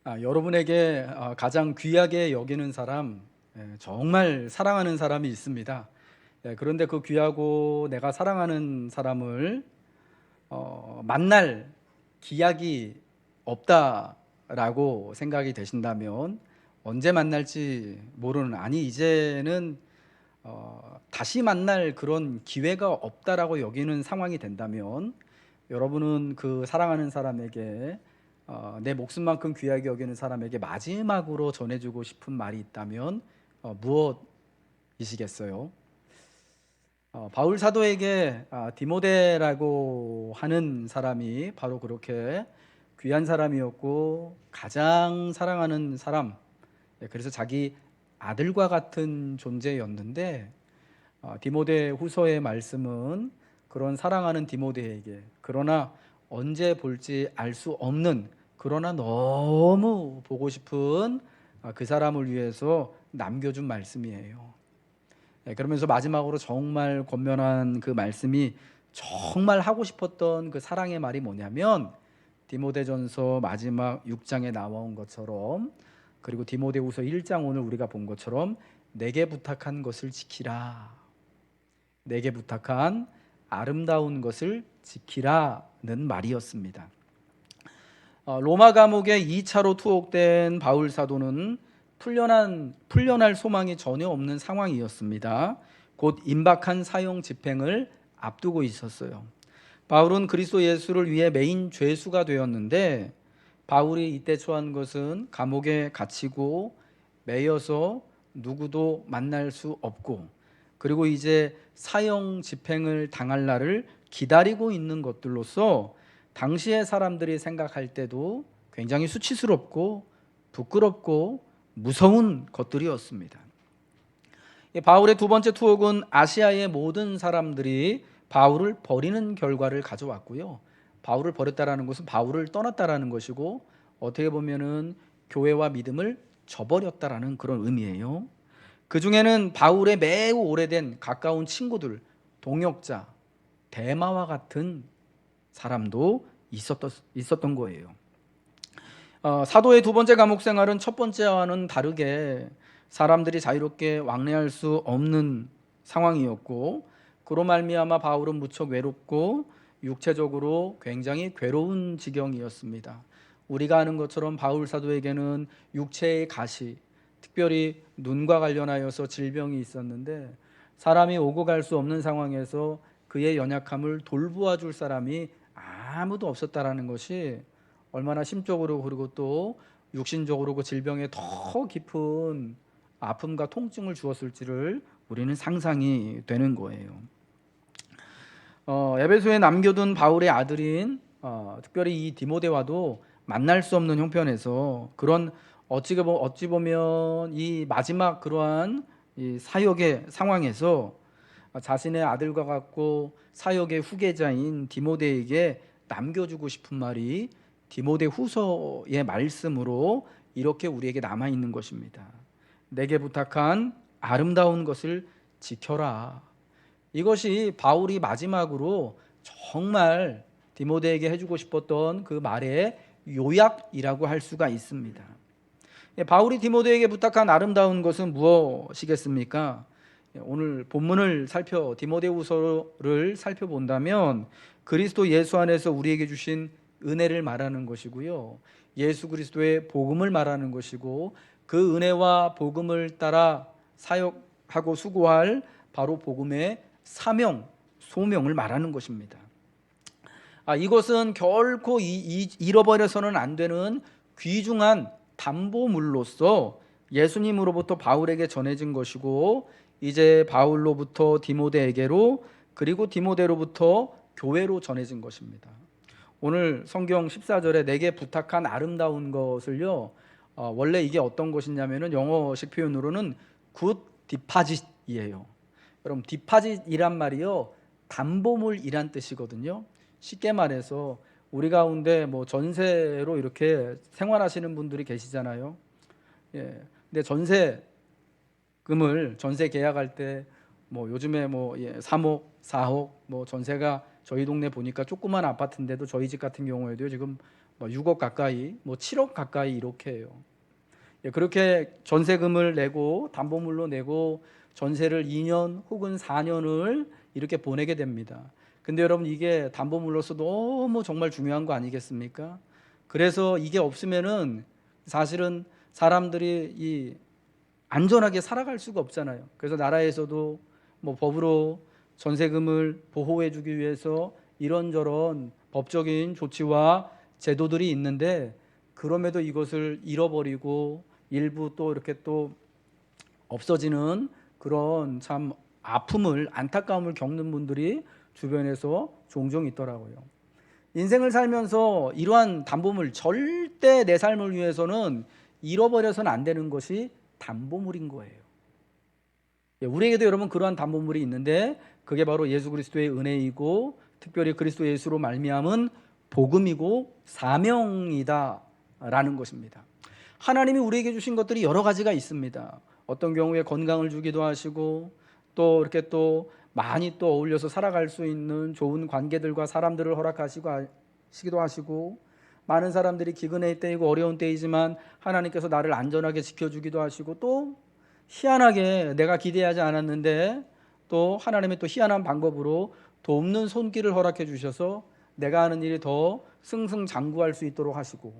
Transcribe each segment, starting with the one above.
여러분에게 가장 귀하게 여기는 사람, 정말 사랑하는 사람이 있습니다. 그런데 그 귀하고 내가 사랑하는 사람을 만날 기약이 없다라고 생각이 되신다면, 언제 만날지 모르는, 아니 이제는 다시 만날 그런 기회가 없다라고 여기는 상황이 된다면, 여러분은 그 사랑하는 사람에게, 내 목숨만큼 귀하게 여기는 사람에게 마지막으로 전해주고 싶은 말이 있다면 무엇이시겠어요? 바울 사도에게 디모데라고 하는 사람이 바로 그렇게 귀한 사람이었고 가장 사랑하는 사람, 그래서 자기 아들과 같은 존재였는데, 디모데 후서의 말씀은 그런 사랑하는 디모데에게, 그러나 언제 볼지 알 수 없는, 그러나 너무 보고 싶은 그 사람을 위해서 남겨준 말씀이에요. 그러면서 마지막으로 정말 권면한 그 말씀이, 정말 하고 싶었던 그 사랑의 말이 뭐냐면, 디모데전서 마지막 6장에 나온 것처럼, 그리고 디모데후서 1장 오늘 우리가 본 것처럼, 내게 부탁한 것을 지키라, 내게 부탁한 아름다운 것을 지키라는 말이었습니다. 로마 감옥에 2차로 투옥된 바울 사도는 풀려날 소망이 전혀 없는 상황이었습니다. 곧 임박한 사형 집행을 앞두고 있었어요. 바울은 그리스도 예수를 위해 메인 죄수가 되었는데, 바울이 이때 처한 것은 감옥에 갇히고 매여서 누구도 만날 수 없고, 그리고 이제 사형 집행을 당할 날을 기다리고 있는 것들로서 당시의 사람들이 생각할 때도 굉장히 수치스럽고 부끄럽고 무서운 것들이었습니다. 바울의 두 번째 투옥은 아시아의 모든 사람들이 바울을 버리는 결과를 가져왔고요. 바울을 버렸다라는 것은 바울을 떠났다라는 것이고, 어떻게 보면은 교회와 믿음을 저버렸다라는 그런 의미예요. 그 중에는 바울의 매우 오래된 가까운 친구들, 동역자, 대마와 같은 사람도 있었던 거예요. 사도의 두 번째 감옥 생활은 첫 번째와는 다르게 사람들이 자유롭게 왕래할 수 없는 상황이었고, 그로 말미암아 바울은 무척 외롭고 육체적으로 굉장히 괴로운 지경이었습니다. 우리가 아는 것처럼 바울 사도에게는 육체의 가시, 특별히 눈과 관련하여서 질병이 있었는데, 사람이 오고 갈 수 없는 상황에서 그의 연약함을 돌보아 줄 사람이 아무도 없었다라는 것이 얼마나 심적으로, 그리고 또 육신적으로 그 질병에 더 깊은 아픔과 통증을 주었을지를 우리는 상상이 되는 거예요. 에베소에 남겨둔 바울의 아들인 특별히 이 디모데와도 만날 수 없는 형편에서, 그런 어찌 보면 이 마지막 그러한 이 사역의 상황에서 자신의 아들과 같고 사역의 후계자인 디모데에게 남겨주고 싶은 말이 디모데 후서의 말씀으로 이렇게 우리에게 남아있는 것입니다. 내게 부탁한 아름다운 것을 지켜라. 이것이 바울이 마지막으로 정말 디모데에게 해주고 싶었던 그 말의 요약이라고 할 수가 있습니다. 바울이 디모데에게 부탁한 아름다운 것은 무엇이겠습니까? 오늘 본문을 디모데후서를 살펴본다면 그리스도 예수 안에서 우리에게 주신 은혜를 말하는 것이고요, 예수 그리스도의 복음을 말하는 것이고, 그 은혜와 복음을 따라 사역하고 수고할 바로 복음의 사명, 소명을 말하는 것입니다. 이것은 결코 잃어버려서는 안 되는 귀중한 담보물로서 예수님으로부터 바울에게 전해진 것이고, 이제 바울로부터 디모데에게로, 그리고 디모데로부터 교회로 전해진 것입니다. 오늘 성경 14절에 내게 부탁한 아름다운 것을요, 원래 이게 어떤 것이냐면은 영어식 표현으로는 good deposit이에요. 여러분, 디파짓이란 말이요, 담보물이란 뜻이거든요. 쉽게 말해서 우리 가운데 뭐 전세로 이렇게 생활하시는 분들이 계시잖아요. 근데 전세 계약할 때 뭐 요즘에 뭐 3억, 4억 뭐 전세가, 저희 동네 보니까 조그만 아파트인데도 저희 집 같은 경우에도 지금 뭐 6억 가까이, 뭐 7억 가까이 이렇게 해요. 그렇게 전세금을 내고 담보물로 내고 전세를 2년 혹은 4년을 이렇게 보내게 됩니다. 근데 여러분, 이게 담보물로서 너무 정말 중요한 거 아니겠습니까? 그래서 이게 없으면은 사실은 사람들이 이 안전하게 살아갈 수가 없잖아요. 그래서 나라에서도 뭐 법으로 전세금을 보호해 주기 위해서 이런저런 법적인 조치와 제도들이 있는데, 그럼에도 이것을 잃어버리고 일부 또 이렇게 또 없어지는 그런 참 아픔을, 안타까움을 겪는 분들이 주변에서 종종 있더라고요. 인생을 살면서 이러한 담보물, 절대 내 삶을 위해서는 잃어버려서는 안 되는 것이 담보물인 거예요. 우리에게도 여러분 그러한 담보물이 있는데, 그게 바로 예수 그리스도의 은혜이고 특별히 그리스도 예수로 말미암은 복음이고 사명이다 라는 것입니다. 하나님이 우리에게 주신 것들이 여러 가지가 있습니다. 어떤 경우에 건강을 주기도 하시고, 또 이렇게 또 많이 또 어울려서 살아갈 수 있는 좋은 관계들과 사람들을 허락하시기도 하시고, 많은 사람들이 기근의 때이고 어려운 때이지만 하나님께서 나를 안전하게 지켜주기도 하시고, 또 희한하게 내가 기대하지 않았는데 또 하나님의 또 희한한 방법으로 돕는 손길을 허락해 주셔서 내가 하는 일이 더 승승장구할 수 있도록 하시고,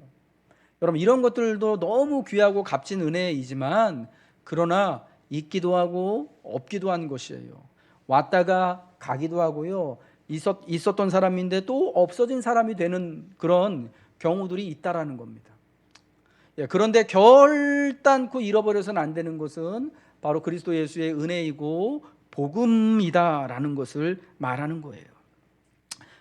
여러분 이런 것들도 너무 귀하고 값진 은혜이지만, 그러나 있기도 하고 없기도 한 것이에요. 왔다가 가기도 하고요, 있었던 사람인데 또 없어진 사람이 되는 그런 경우들이 있다라는 겁니다. 그런데 결단코 잃어버려서는 안 되는 것은 바로 그리스도 예수의 은혜이고 복음이다라는 것을 말하는 거예요.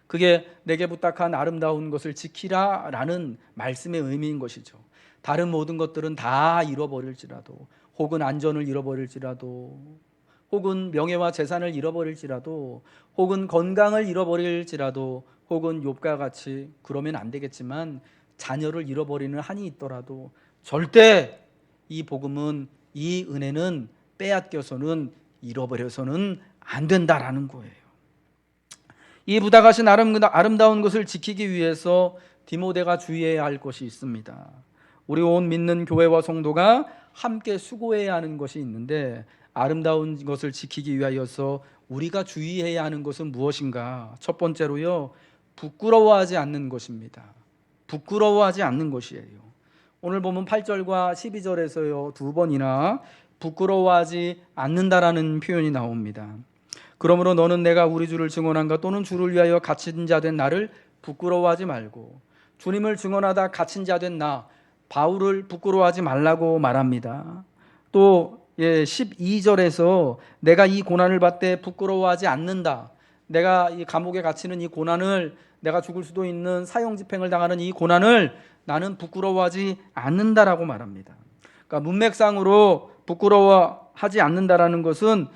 그게 내게 부탁한 아름다운 것을 지키라라는 말씀의 의미인 것이죠. 다른 모든 것들은 다 잃어버릴지라도, 혹은 안전을 잃어버릴지라도, 혹은 명예와 재산을 잃어버릴지라도, 혹은 건강을 잃어버릴지라도, 혹은 욥과 같이 그러면 안 되겠지만 자녀를 잃어버리는 한이 있더라도 절대 이 복음은, 이 은혜는 빼앗겨서는, 잃어버려서는 안 된다라는 거예요. 이 부탁하신 아름다운 것을 지키기 위해서 디모데가 주의해야 할 것이 있습니다. 우리 온 믿는 교회와 성도가 함께 수고해야 하는 것이 있는데, 아름다운 것을 지키기 위하여서 우리가 주의해야 하는 것은 무엇인가? 첫 번째로요, 부끄러워하지 않는 것입니다. 부끄러워하지 않는 것이에요. 오늘 보면 8절과 12절에서요 두 번이나 부끄러워하지 않는다라는 표현이 나옵니다. 그러므로 너는 내가 우리 주를 증언한가, 또는 주를 위하여 갇힌 자 된 나를 부끄러워하지 말고, 주님을 증언하다 갇힌 자 된 나 바울을 부끄러워하지 말라고 말합니다. 또 12절에서 내가 이 고난을 받되 부끄러워하지 않는다, 내가 이 감옥에 갇히는 이 고난을, 내가 죽을 수도 있는 사형 집행을 당하는 이 고난을 나는 부끄러워하지 않는다라고 말합니다. 그러니까 문맥상으로 부끄러워하지 않는다라는 것은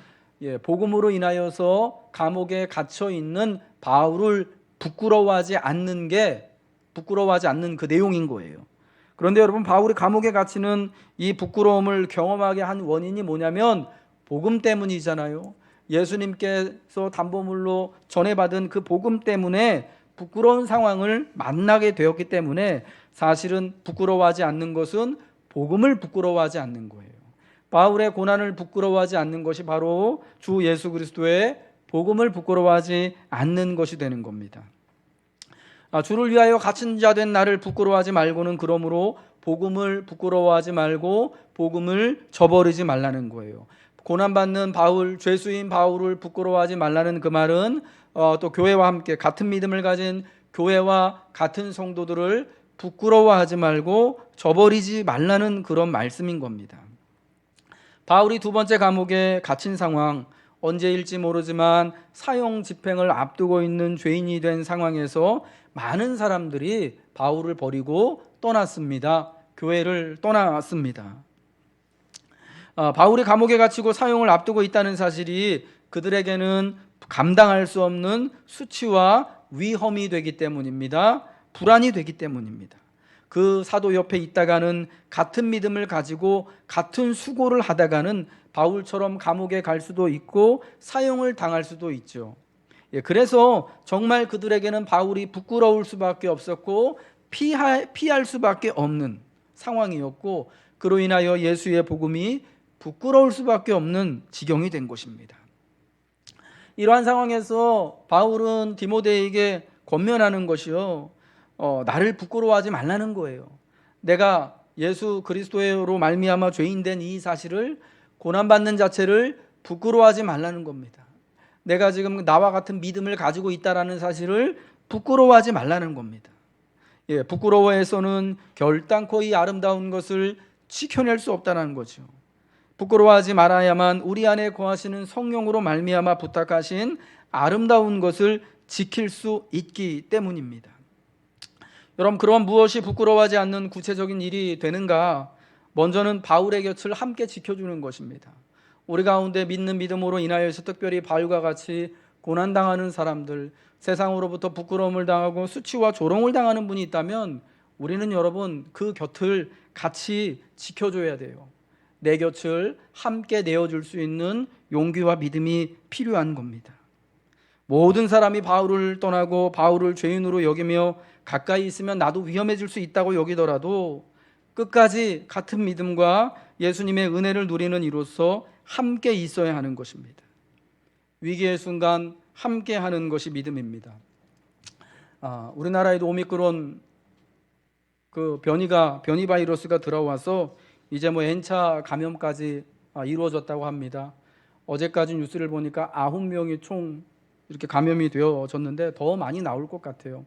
복음으로 인하여서 감옥에 갇혀 있는 바울을 부끄러워하지 않는 그 내용인 거예요. 그런데 여러분, 바울이 감옥에 갇히는 이 부끄러움을 경험하게 한 원인이 뭐냐면 복음 때문이잖아요. 예수님께서 담보물로 전해받은 그 복음 때문에 부끄러운 상황을 만나게 되었기 때문에, 사실은 부끄러워하지 않는 것은 복음을 부끄러워하지 않는 거예요. 바울의 고난을 부끄러워하지 않는 것이 바로 주 예수 그리스도의 복음을 부끄러워하지 않는 것이 되는 겁니다. 주를 위하여 갇힌 자 된 나를 부끄러워하지 말고는, 그러므로 복음을 부끄러워하지 말고 복음을 저버리지 말라는 거예요. 고난받는 바울, 죄수인 바울을 부끄러워하지 말라는 그 말은 또 교회와 함께 같은 믿음을 가진 교회와 같은 성도들을 부끄러워하지 말고 저버리지 말라는 그런 말씀인 겁니다. 바울이 두 번째 감옥에 갇힌 상황, 언제일지 모르지만 사형 집행을 앞두고 있는 죄인이 된 상황에서 많은 사람들이 바울을 버리고 떠났습니다. 교회를 떠났습니다. 바울이 감옥에 갇히고 사형을 앞두고 있다는 사실이 그들에게는 감당할 수 없는 수치와 위험이 되기 때문입니다. 불안이 되기 때문입니다. 그 사도 옆에 있다가는 같은 믿음을 가지고 같은 수고를 하다가는 바울처럼 감옥에 갈 수도 있고 사형을 당할 수도 있죠. 그래서 정말 그들에게는 바울이 부끄러울 수밖에 없었고 피할 수밖에 없는 상황이었고, 그로 인하여 예수의 복음이 부끄러울 수밖에 없는 지경이 된 것입니다. 이러한 상황에서 바울은 디모데에게 권면하는 것이요, 나를 부끄러워하지 말라는 거예요. 내가 예수 그리스도로 말미암아 죄인된 이 사실을, 고난받는 자체를 부끄러워하지 말라는 겁니다. 내가 지금 나와 같은 믿음을 가지고 있다라는 사실을 부끄러워하지 말라는 겁니다. 부끄러워해서는 결단코 이 아름다운 것을 지켜낼 수 없다는 거죠. 부끄러워하지 말아야만 우리 안에 거하시는 성령으로 말미암아 부탁하신 아름다운 것을 지킬 수 있기 때문입니다. 여러분, 그럼 무엇이 부끄러워하지 않는 구체적인 일이 되는가? 먼저는 바울의 곁을 함께 지켜주는 것입니다. 우리 가운데 믿는 믿음으로 인하여서 특별히 바울과 같이 고난당하는 사람들, 세상으로부터 부끄러움을 당하고 수치와 조롱을 당하는 분이 있다면 우리는 여러분 그 곁을 같이 지켜줘야 돼요. 내 곁을 함께 내어줄 수 있는 용기와 믿음이 필요한 겁니다. 모든 사람이 바울을 떠나고 바울을 죄인으로 여기며 가까이 있으면 나도 위험해질 수 있다고 여기더라도 끝까지 같은 믿음과 예수님의 은혜를 누리는 이로써 함께 있어야 하는 것입니다. 위기의 순간 함께 하는 것이 믿음입니다. 우리나라에도 오미크론 변이 바이러스가 들어와서 이제 N차 감염까지 이루어졌다고 합니다. 어제까지 뉴스를 보니까 9명이 총 이렇게 감염이 되어졌는데 더 많이 나올 것 같아요.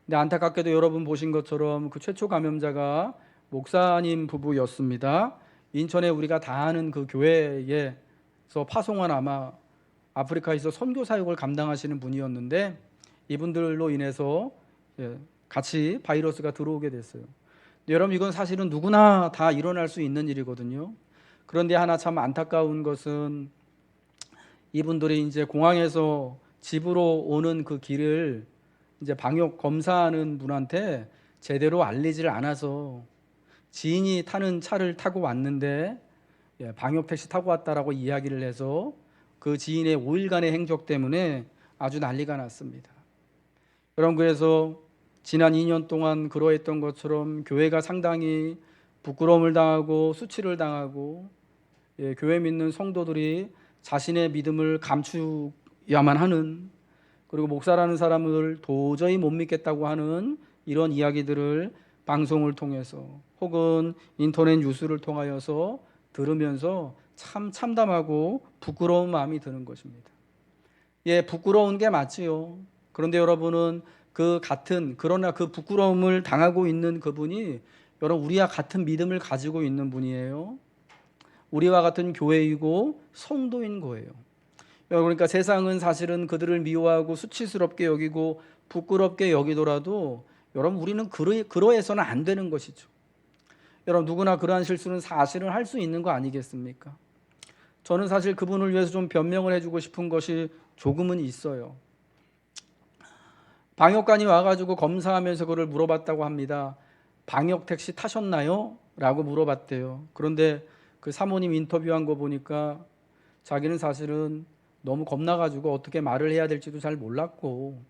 근데 안타깝게도 여러분 보신 것처럼 그 최초 감염자가 목사님 부부였습니다. 인천에 우리가 다 아는 그 교회에서 파송한 아마 아프리카에서 선교 사역을 감당하시는 분이었는데 이분들로 인해서 같이 바이러스가 들어오게 됐어요. 여러분, 이건 사실은 누구나 다 일어날 수 있는 일이거든요. 그런데 하나 참 안타까운 것은 이분들이 이제 공항에서 집으로 오는 그 길을 이제 방역 검사하는 분한테 제대로 알리지를 않아서 지인이 타는 차를 타고 왔는데 방역 택시 타고 왔다라고 이야기를 해서 그 지인의 5일간의 행적 때문에 아주 난리가 났습니다. 여러분, 그래서 지난 2년 동안 그러했던 것처럼 교회가 상당히 부끄러움을 당하고 수치를 당하고 교회 믿는 성도들이 자신의 믿음을 감추야만 하는, 그리고 목사라는 사람을 도저히 못 믿겠다고 하는 이런 이야기들을 방송을 통해서 혹은 인터넷 뉴스를 통하여서 들으면서 참 참담하고 부끄러운 마음이 드는 것입니다. 부끄러운 게 맞지요. 그런데 여러분은 그러나 그 부끄러움을 당하고 있는 그분이 여러분 우리와 같은 믿음을 가지고 있는 분이에요. 우리와 같은 교회이고 성도인 거예요. 그러니까 세상은 사실은 그들을 미워하고 수치스럽게 여기고 부끄럽게 여기더라도 여러분 우리는 그러해서는 안 되는 것이죠. 여러분, 누구나 그러한 실수는 사실은 할 수 있는 거 아니겠습니까? 저는 사실 그분을 위해서 좀 변명을 해주고 싶은 것이 조금은 있어요. 방역관이 와가지고 검사하면서 그걸 물어봤다고 합니다. 방역 택시 타셨나요? 라고 물어봤대요. 그런데 그 사모님 인터뷰한 거 보니까 자기는 사실은 너무 겁나가지고 어떻게 말을 해야 될지도 잘 몰랐고,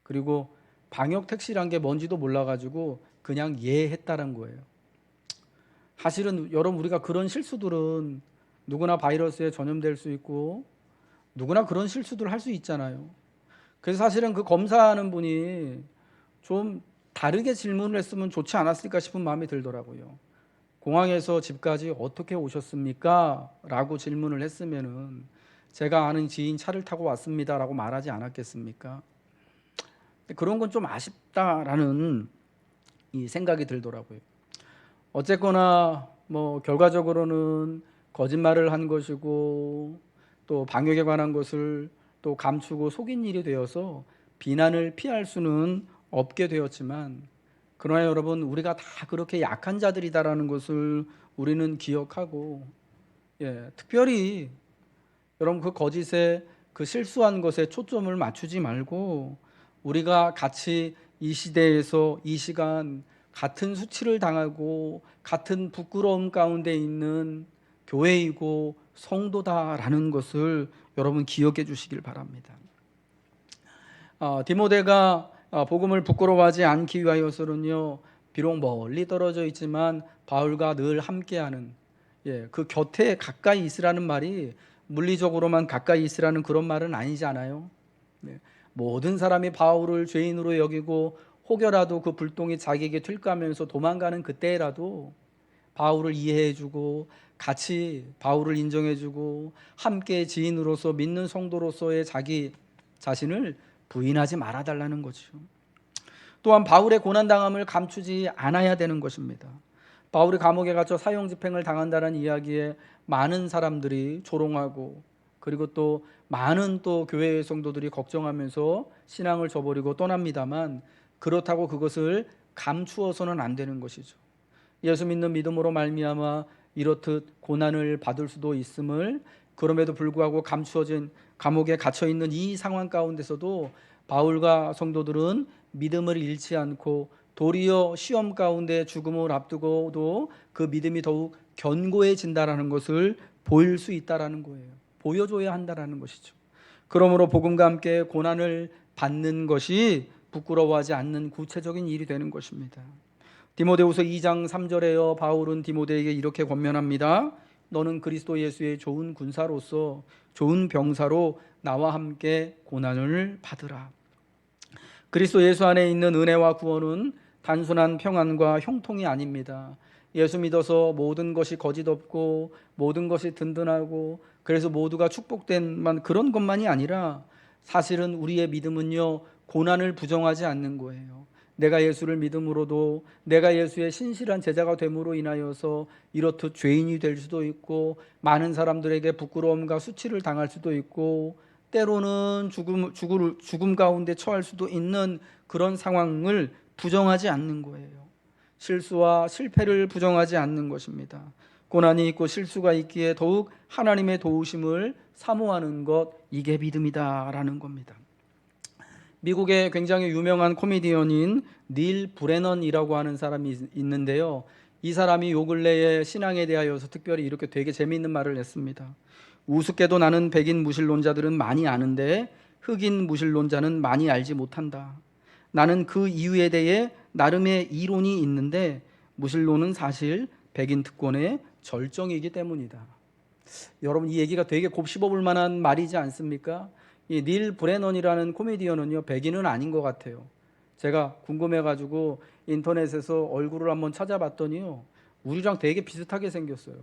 그리고 방역 택시란 게 뭔지도 몰라가지고 그냥 했다는 거예요. 사실은 여러분 우리가 그런 실수들은 누구나 바이러스에 전염될 수 있고 누구나 그런 실수들을 할 수 있잖아요. 그래서 사실은 그 검사하는 분이 좀 다르게 질문을 했으면 좋지 않았을까 싶은 마음이 들더라고요. 공항에서 집까지 어떻게 오셨습니까? 라고 질문을 했으면은 제가 아는 지인 차를 타고 왔습니다 라고 말하지 않았겠습니까? 그런 건 좀 아쉽다라는 이 생각이 들더라고요. 어쨌거나 결과적으로는 거짓말을 한 것이고 또 방역에 관한 것을 또 감추고 속인 일이 되어서 비난을 피할 수는 없게 되었지만, 그러나 여러분 우리가 다 그렇게 약한 자들이다라는 것을 우리는 기억하고 특별히 여러분 그 거짓에 그 실수한 것에 초점을 맞추지 말고 우리가 같이 이 시대에서 이 시간 같은 수치를 당하고 같은 부끄러움 가운데 있는 교회이고 성도다라는 것을 여러분 기억해 주시길 바랍니다. 디모데가 복음을 부끄러워하지 않기 위하여서는요, 비록 멀리 떨어져 있지만 바울과 늘 함께하는, 그 곁에 가까이 있으라는 말이 물리적으로만 가까이 있으라는 그런 말은 아니잖아요. 모든 사람이 바울을 죄인으로 여기고 혹여라도 그 불똥이 자기에게 튈까면서 도망가는 그때라도 바울을 이해해주고 같이 바울을 인정해주고 함께 지인으로서 믿는 성도로서의 자기 자신을 부인하지 말아달라는 거죠. 또한 바울의 고난당함을 감추지 않아야 되는 것입니다. 바울이 감옥에 갇혀 사형집행을 당한다는 이야기에 많은 사람들이 조롱하고, 그리고 또 많은 또 교회의 성도들이 걱정하면서 신앙을 저버리고 떠납니다만, 그렇다고 그것을 감추어서는 안 되는 것이죠. 예수 믿는 믿음으로 말미암아 이렇듯 고난을 받을 수도 있음을, 그럼에도 불구하고 감추어진 감옥에 갇혀 있는 이 상황 가운데서도 바울과 성도들은 믿음을 잃지 않고 도리어 시험 가운데 죽음을 앞두고도 그 믿음이 더욱 견고해진다라는 것을 보일 수 있다라는 거예요. 보여줘야 한다라는 것이죠. 그러므로 복음과 함께 고난을 받는 것이 부끄러워하지 않는 구체적인 일이 되는 것입니다. 디모데후서 2장 3절에요, 바울은 디모데에게 이렇게 권면합니다. 너는 그리스도 예수의 좋은 군사로서 좋은 병사로 나와 함께 고난을 받으라. 그리스도 예수 안에 있는 은혜와 구원은 단순한 평안과 형통이 아닙니다. 예수 믿어서 모든 것이 거짓 없고 모든 것이 든든하고 그래서 모두가 축복된 그런 것만이 아니라, 사실은 우리의 믿음은요, 고난을 부정하지 않는 거예요. 내가 예수를 믿음으로도 내가 예수의 신실한 제자가 됨으로 인하여서 이렇듯 죄인이 될 수도 있고 많은 사람들에게 부끄러움과 수치를 당할 수도 있고 때로는 죽음 가운데 처할 수도 있는 그런 상황을 부정하지 않는 거예요. 실수와 실패를 부정하지 않는 것입니다. 고난이 있고 실수가 있기에 더욱 하나님의 도우심을 사모하는 것, 이게 믿음이다라는 겁니다. 미국의 굉장히 유명한 코미디언인 닐 브레넌이라고 하는 사람이 있는데요, 이 사람이 요 근래에 신앙에 대하여서 특별히 이렇게 되게 재미있는 말을 했습니다. 우습게도 나는 백인 무신론자들은 많이 아는데 흑인 무신론자는 많이 알지 못한다. 나는 그 이유에 대해 나름의 이론이 있는데 무신론은 사실 백인 특권의 절정이기 때문이다. 여러분, 이 얘기가 되게 곱씹어 볼 만한 말이지 않습니까? 이 닐 브레넌이라는 코미디언은요, 백인은 아닌 것 같아요. 제가 궁금해가지고 인터넷에서 얼굴을 한번 찾아봤더니요, 우리랑 되게 비슷하게 생겼어요.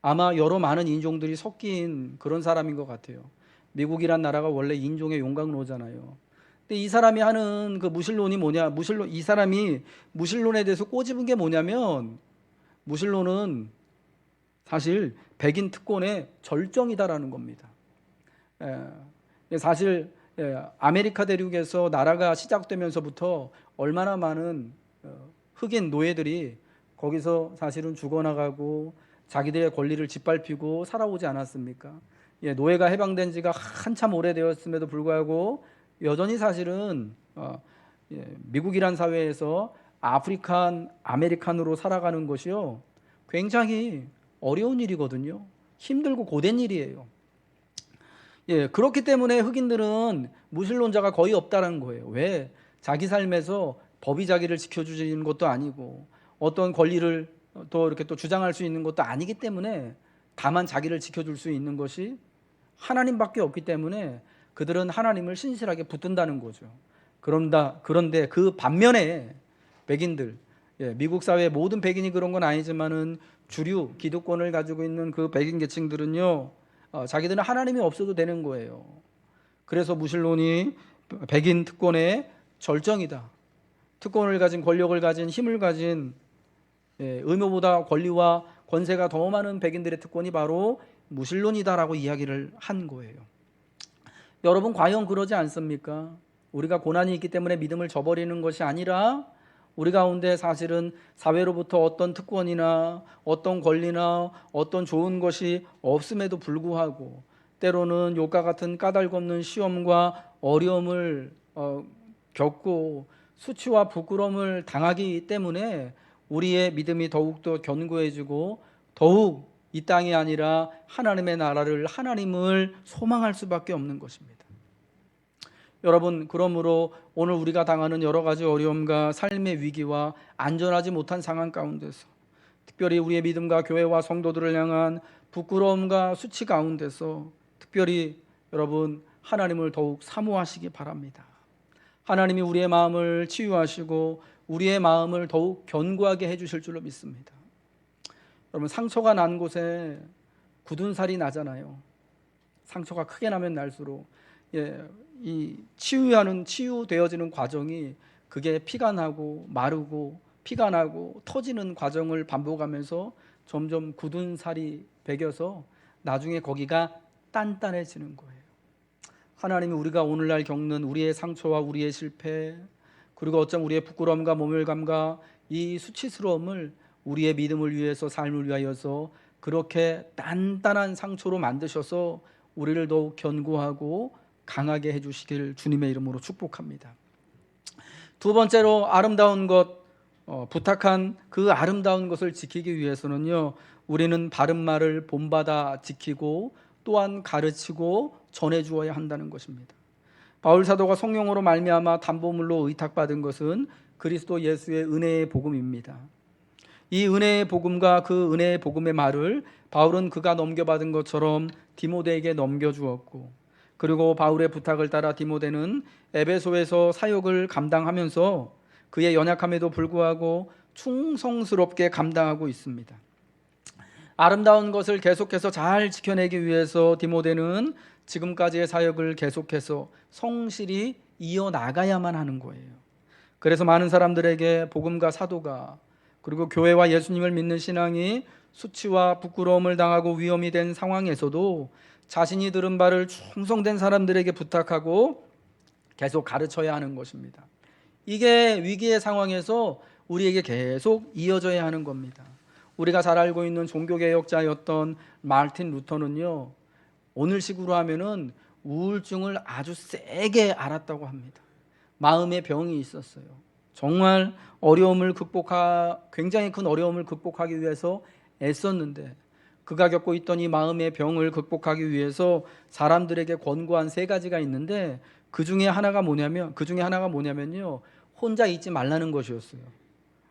아마 여러 많은 인종들이 섞인 그런 사람인 것 같아요. 미국이란 나라가 원래 인종의 용광로잖아요. 근데 이 사람이 하는 그 무신론이 뭐냐? 이 사람이 무신론에 대해서 꼬집은 게 뭐냐면, 무신론은 사실 백인 특권의 절정이다라는 겁니다. 사실 아메리카 대륙에서 나라가 시작되면서부터 얼마나 많은 흑인 노예들이 거기서 사실은 죽어나가고 자기들의 권리를 짓밟히고 살아오지 않았습니까? 노예가 해방된 지가 한참 오래되었음에도 불구하고 여전히 사실은 미국이란 사회에서 아프리칸 아메리칸으로 살아가는 것이요, 굉장히 어려운 일이거든요. 힘들고 고된 일이에요. 그렇기 때문에 흑인들은 무신론자가 거의 없다는 거예요. 왜? 자기 삶에서 법이 자기를 지켜주는 것도 아니고 어떤 권리를 또 이렇게 또 주장할 수 있는 것도 아니기 때문에, 다만 자기를 지켜줄 수 있는 것이 하나님밖에 없기 때문에 그들은 하나님을 신실하게 붙든다는 거죠. 그런데 그 반면에 백인들, 미국 사회 모든 백인이 그런 건 아니지만은 주류 기득권을 가지고 있는 그 백인 계층들은요, 자기들은 하나님이 없어도 되는 거예요. 그래서 무신론이 백인 특권의 절정이다. 특권을 가진, 권력을 가진, 힘을 가진, 의무보다 권리와 권세가 더 많은 백인들의 특권이 바로 무신론이다라고 이야기를 한 거예요. 여러분, 과연 그러지 않습니까? 우리가 고난이 있기 때문에 믿음을 저버리는 것이 아니라 우리 가운데 사실은 사회로부터 어떤 특권이나 어떤 권리나 어떤 좋은 것이 없음에도 불구하고 때로는 욕과 같은 까닭 없는 시험과 어려움을 겪고 수치와 부끄러움을 당하기 때문에 우리의 믿음이 더욱더 견고해지고 더욱 이 땅이 아니라 하나님의 나라를, 하나님을 소망할 수밖에 없는 것입니다. 여러분, 그러므로 오늘 우리가 당하는 여러 가지 어려움과 삶의 위기와 안전하지 못한 상황 가운데서, 특별히 우리의 믿음과 교회와 성도들을 향한 부끄러움과 수치 가운데서 특별히 여러분, 하나님을 더욱 사모하시기 바랍니다. 하나님이 우리의 마음을 치유하시고 우리의 마음을 더욱 견고하게 해주실 줄로 믿습니다. 여러분, 상처가 난 곳에 굳은 살이 나잖아요. 상처가 크게 나면 날수록 이 치유되어지는 과정이, 그게 피가 나고 마르고 피가 나고 터지는 과정을 반복하면서 점점 굳은 살이 배겨서 나중에 거기가 단단해지는 거예요. 하나님이 우리가 오늘날 겪는 우리의 상처와 우리의 실패, 그리고 어쩜 우리의 부끄러움과 모멸감과 이 수치스러움을 우리의 믿음을 위해서, 삶을 위하여서 그렇게 단단한 상처로 만드셔서 우리를 더욱 견고하고 강하게 해주시길 주님의 이름으로 축복합니다. 두 번째로, 아름다운 것, 부탁한 그 아름다운 것을 지키기 위해서는요, 우리는 바른 말을 본받아 지키고 또한 가르치고 전해주어야 한다는 것입니다. 바울 사도가 성령으로 말미암아 담보물로 의탁받은 것은 그리스도 예수의 은혜의 복음입니다. 이 은혜의 복음과 그 은혜의 복음의 말을 바울은 그가 넘겨받은 것처럼 디모데에게 넘겨주었고, 그리고 바울의 부탁을 따라 디모데는 에베소에서 사역을 감당하면서 그의 연약함에도 불구하고 충성스럽게 감당하고 있습니다. 아름다운 것을 계속해서 잘 지켜내기 위해서 디모데는 지금까지의 사역을 계속해서 성실히 이어나가야만 하는 거예요. 그래서 많은 사람들에게 복음과 사도가, 그리고 교회와 예수님을 믿는 신앙이 수치와 부끄러움을 당하고 위험이 된 상황에서도 자신이 들은 바를 충성된 사람들에게 부탁하고 계속 가르쳐야 하는 것입니다. 이게 위기의 상황에서 우리에게 계속 이어져야 하는 겁니다. 우리가 잘 알고 있는 종교개혁자였던 마르틴 루터는요, 오늘식으로 하면은 우울증을 아주 세게 앓았다고 합니다. 마음의 병이 있었어요. 정말 굉장히 큰 어려움을 극복하기 위해서 애썼는데, 그가 겪고 있던 이 마음의 병을 극복하기 위해서 사람들에게 권고한 3가지가 있는데, 그 중에 하나가 뭐냐면요, 혼자 있지 말라는 것이었어요.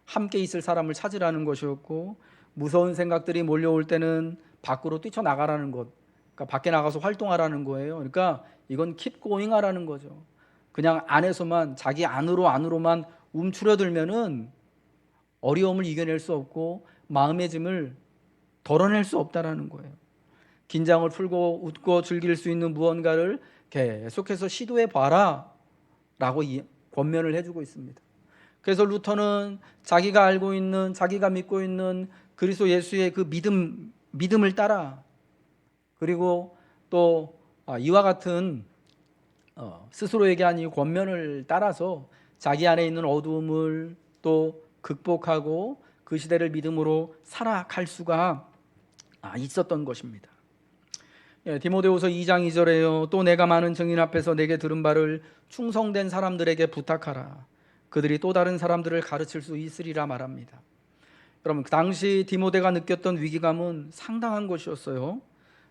함께 있을 사람을 찾으라는 것이었고, 무서운 생각들이 몰려올 때는 밖으로 뛰쳐나가라는 것, 그러니까 밖에 나가서 활동하라는 거예요. 그러니까 이건 keep going 하라는 거죠. 그냥 안에서만, 자기 안으로만 움츠러들면은 어려움을 이겨낼 수 없고 마음의 짐을 덜어낼 수 없다라는 거예요. 긴장을 풀고 웃고 즐길 수 있는 무언가를 계속해서 시도해 봐라 라고 권면을 해주고 있습니다. 그래서 루터는 자기가 믿고 있는 그리스도 예수의 그 믿음을 따라, 그리고 또 이와 같은 스스로에게 한 이 권면을 따라서 자기 안에 있는 어두움을 또 극복하고 그 시대를 믿음으로 살아갈 수가 있었던 것입니다. 디모데후서 2장 2절에요. 또 내가 많은 증인 앞에서 내게 들은 바를 충성된 사람들에게 부탁하라. 그들이 또 다른 사람들을 가르칠 수 있으리라 말합니다. 여러분, 그 당시 디모데가 느꼈던 위기감은 상당한 것이었어요.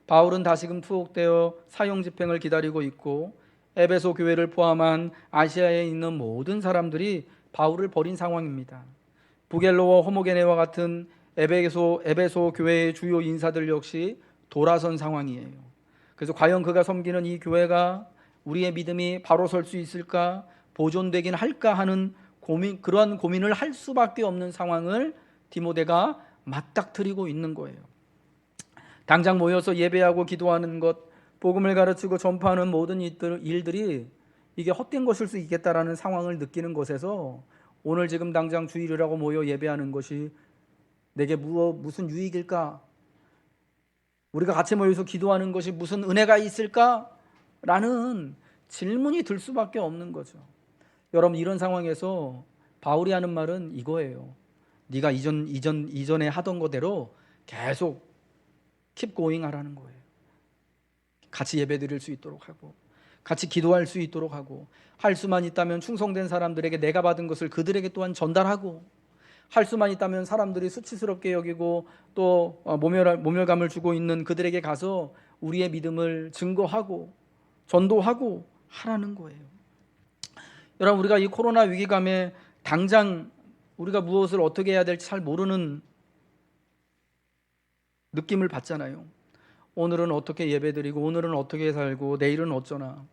바울은 다시금 투옥되어 사형 집행을 기다리고 있고, 에베소 교회를 포함한 아시아에 있는 모든 사람들이 바울을 버린 상황입니다. 부겔로와 호모게네와 같은 에베소 교회의 주요 인사들 역시 돌아선 상황이에요. 그래서 과연 그가 섬기는 이 교회가 우리의 믿음이 바로 설 수 있을까, 보존되긴 할까 하는 그러한 고민을 할 수밖에 없는 상황을 디모데가 맞닥뜨리고 있는 거예요. 당장 모여서 예배하고 기도하는 것, 복음을 가르치고 전파하는 모든 일들이 이게 헛된 것일 수 있겠다라는 상황을 느끼는 것에서 오늘 지금 당장 주일이라고 모여 예배하는 것이 내게 무슨 유익일까? 우리가 같이 모여서 기도하는 것이 무슨 은혜가 있을까? 라는 질문이 들 수밖에 없는 거죠. 여러분, 이런 상황에서 바울이 하는 말은 이거예요. 네가 이전에 하던 거대로 계속 keep going 하라는 거예요. 같이 예배드릴 수 있도록 하고, 같이 기도할 수 있도록 하고, 할 수만 있다면 충성된 사람들에게 내가 받은 것을 그들에게 또한 전달하고, 할 수만 있다면 사람들이 수치스럽게 여기고 또 모멸감을 주고 있는 그들에게 가서 우리의 믿음을 증거하고 전도하고 하라는 거예요. 여러분, 우리가 이 코로나 위기감에 당장 우리가 무엇을 어떻게 해야 될지 잘 모르는 느낌을 받잖아요. 오늘은 어떻게 예배드리고 오늘은 어떻게 살고 내일은 어쩌나,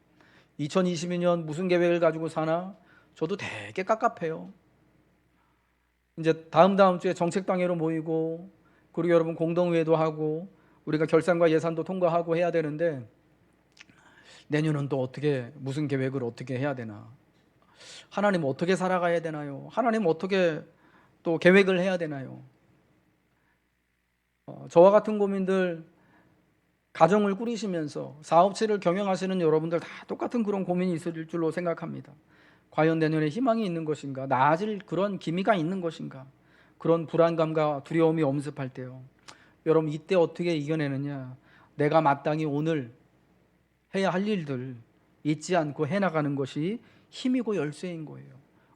2022년 무슨 계획을 가지고 사나, 저도 되게 깝깝해요. 이제 다음 주에 정책당회로 모이고, 그리고 여러분 공동회의도 하고 우리가 결산과 예산도 통과하고 해야 되는데, 내년은 또 어떻게, 무슨 계획을 어떻게 해야 되나, 하나님 어떻게 살아가야 되나요? 하나님 어떻게 또 계획을 해야 되나요? 저와 같은 고민들, 가정을 꾸리시면서 사업체를 경영하시는 여러분들 다 똑같은 그런 고민이 있을 줄로 생각합니다. 과연 내년에 희망이 있는 것인가, 나아질 그런 기미가 있는 것인가, 그런 불안감과 두려움이 엄습할 때요, 여러분 이때 어떻게 이겨내느냐, 내가 마땅히 오늘 해야 할 일들 잊지 않고 해나가는 것이 힘이고 열쇠인 거예요.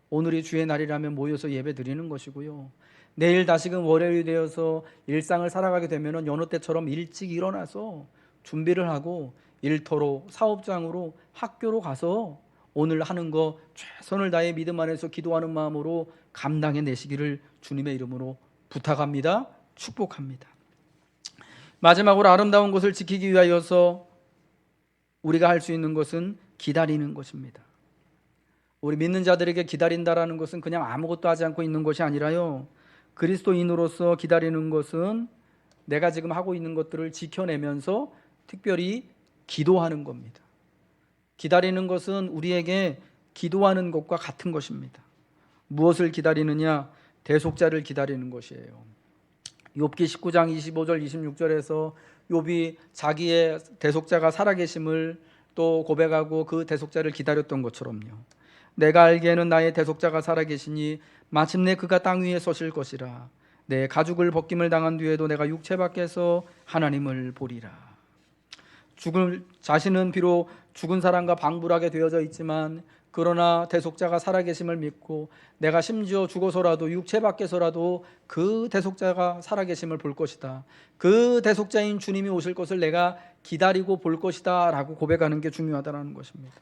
오늘이 주의 날이라면 모여서 예배 드리는 것이고요, 내일 다시금 월요일이 되어서 일상을 살아가게 되면 여느 때처럼 일찍 일어나서 준비를 하고 일터로, 사업장으로, 학교로 가서 오늘 하는 거 최선을 다해 믿음 안에서 기도하는 마음으로 감당해내시기를 주님의 이름으로 부탁합니다. 축복합니다. 마지막으로 아름다운 것을 지키기 위하여서 우리가 할 수 있는 것은 기다리는 것입니다. 우리 믿는 자들에게 기다린다라는 것은 그냥 아무것도 하지 않고 있는 것이 아니라요, 그리스도인으로서 기다리는 것은 내가 지금 하고 있는 것들을 지켜내면서 특별히 기도하는 겁니다. 기다리는 것은 우리에게 기도하는 것과 같은 것입니다. 무엇을 기다리느냐? 대속자를 기다리는 것이에요. 욥기 19장 25절 26절에서 욥이 자기의 대속자가 살아계심을 또 고백하고 그 대속자를 기다렸던 것처럼요, 내가 알기에는 나의 대속자가 살아계시니 마침내 그가 땅 위에 서실 것이라. 내 가죽을 벗김을 당한 뒤에도 내가 육체 밖에서 하나님을 보리라. 죽을 자신은 비록 죽은 사람과 방불하게 되어져 있지만, 그러나 대속자가 살아계심을 믿고 내가 심지어 죽어서라도 육체 밖에서라도 그 대속자가 살아계심을 볼 것이다, 그 대속자인 주님이 오실 것을 내가 기다리고 볼 것이다 라고 고백하는 게 중요하다는 것입니다.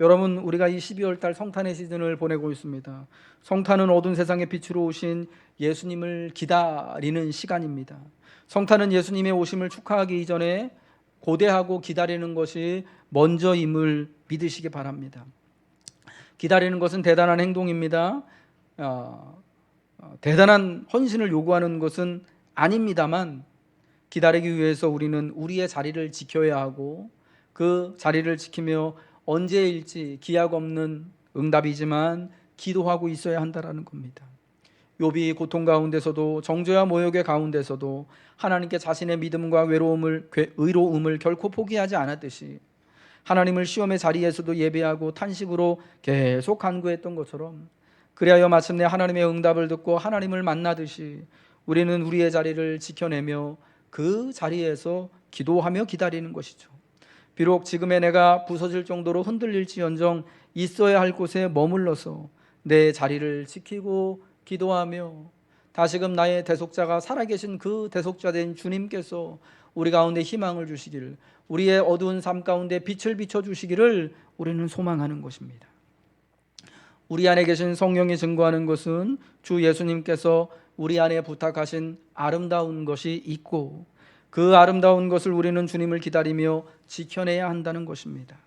여러분, 우리가 이 12월 달 성탄의 시즌을 보내고 있습니다. 성탄은 어두운 세상의 빛으로 오신 예수님을 기다리는 시간입니다. 성탄은 예수님의 오심을 축하하기 이전에 고대하고 기다리는 것이 먼저임을 믿으시기 바랍니다. 기다리는 것은 대단한 행동입니다. 대단한 헌신을 요구하는 것은 아닙니다만, 기다리기 위해서 우리는 우리의 자리를 지켜야 하고, 그 자리를 지키며 언제일지 기약 없는 응답이지만 기도하고 있어야 한다라는 겁니다. 욥이 고통 가운데서도, 정죄와 모욕의 가운데서도 하나님께 자신의 믿음과 의로움을 결코 포기하지 않았듯이, 하나님을 시험의 자리에서도 예배하고 탄식으로 계속 간구했던 것처럼, 그리하여 마침내 하나님의 응답을 듣고 하나님을 만나듯이 우리는 우리의 자리를 지켜내며 그 자리에서 기도하며 기다리는 것이죠. 비록 지금의 내가 부서질 정도로 흔들릴지언정 있어야 할 곳에 머물러서 내 자리를 지키고 기도하며, 다시금 나의 대속자가 살아계신 그 대속자된 주님께서 우리 가운데 희망을 주시기를, 우리의 어두운 삶 가운데 빛을 비춰주시기를 우리는 소망하는 것입니다. 우리 안에 계신 성령이 증거하는 것은 주 예수님께서 우리 안에 부탁하신 아름다운 것이 있고, 그 아름다운 것을 우리는 주님을 기다리며 지켜내야 한다는 것입니다.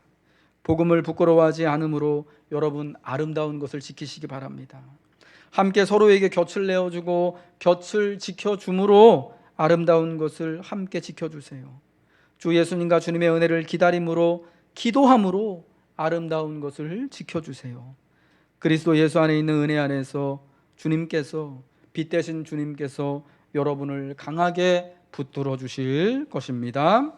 복음을 부끄러워하지 않으므로 여러분, 아름다운 것을 지키시기 바랍니다. 함께 서로에게 곁을 내어주고 곁을 지켜줌으로 아름다운 것을 함께 지켜주세요. 주 예수님과 주님의 은혜를 기다림으로, 기도함으로 아름다운 것을 지켜주세요. 그리스도 예수 안에 있는 은혜 안에서 주님께서, 빛 대신 주님께서 여러분을 강하게 붙들어 주실 것입니다.